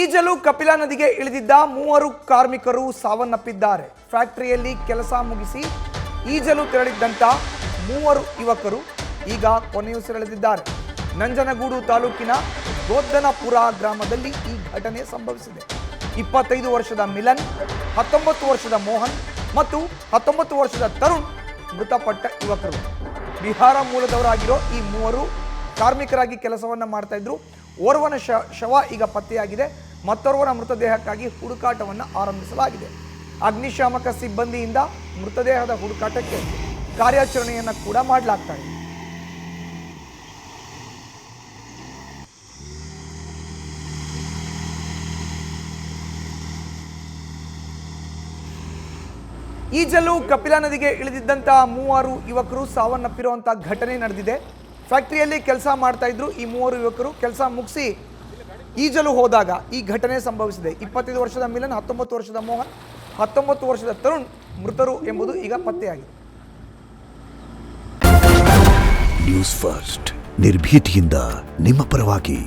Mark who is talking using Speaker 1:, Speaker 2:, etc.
Speaker 1: ಈಜಲು ಕಪಿಲಾ ನದಿಗೆ ಇಳಿದಿದ್ದ 3 ಕಾರ್ಮಿಕರು ಸಾವನ್ನಪ್ಪಿದ್ದಾರೆ. ಫ್ಯಾಕ್ಟರಿಯಲ್ಲಿ ಕೆಲಸ ಮುಗಿಸಿ ಈಜಲು ತೆರಳಿದ್ದಂಥ 3 ಯುವಕರು ಈಗ ಕೊನೆಯುಸಿರೆಳೆದಿದ್ದಾರೆ. ನಂಜನಗೂಡು ತಾಲೂಕಿನ ಗೋದ್ದನಪುರ ಗ್ರಾಮದಲ್ಲಿ ಈ ಘಟನೆ ಸಂಭವಿಸಿದೆ. 25 ವರ್ಷದ ಮಿಲನ್, 19 ವರ್ಷದ ಮೋಹನ್ ಮತ್ತು 19 ವರ್ಷದ ತರುಣ್ ಮೃತಪಟ್ಟ ಯುವಕರು. ಬಿಹಾರ ಮೂಲದವರಾಗಿರೋ ಈ 3 ಕಾರ್ಮಿಕರಾಗಿ ಕೆಲಸವನ್ನು ಮಾಡ್ತಾ ಇದ್ರು. ಓರ್ವನ ಶವ ಈಗ ಪತ್ತೆಯಾಗಿದೆ. ಮತ್ತೋರ್ವನ ಮೃತದೇಹಕ್ಕಾಗಿ ಹುಡುಕಾಟವನ್ನು ಆರಂಭಿಸಲಾಗಿದೆ. ಅಗ್ನಿಶಾಮಕ ಸಿಬ್ಬಂದಿಯಿಂದ ಮೃತದೇಹದ ಹುಡುಕಾಟಕ್ಕೆ ಕಾರ್ಯಾಚರಣೆಯನ್ನು ಕೂಡ ಮಾಡಲಾಗ್ತಾ ಇದೆ. ಈಜಲು ಕಪಿಲಾ ನದಿಗೆ ಇಳಿದಿದ್ದಂಥ 3 ಯುವಕರು ಸಾವನ್ನಪ್ಪಿರುವಂಥ ಘಟನೆ ನಡೆದಿದೆ. ಫ್ಯಾಕ್ಟರಿಯಲ್ಲಿ ಕೆಲಸ ಮಾಡ್ತಾ ಇದ್ರು ಈ 3 ಯುವಕರು. ಕೆಲಸ ಮುಗಿಸಿ ಈಜಲು ಹೋದಾಗ ಈ ಘಟನೆ ಸಂಭವಿಸಿದೆ. 25 ವರ್ಷದ ಮಿಲನ್, 19 ವರ್ಷದ ಮೋಹನ್, 19 ವರ್ಷದ ತರುಣ್ ಮೃತರು ಎಂಬುದು ಈಗ ಪತ್ತೆಯಾಗಿದೆ.
Speaker 2: ನ್ಯೂಸ್ ಫಸ್ಟ್ ನಿರ್ಭೀತಿಯಿಂದ ನಿಮ್ಮ ಪರವಾಗಿ.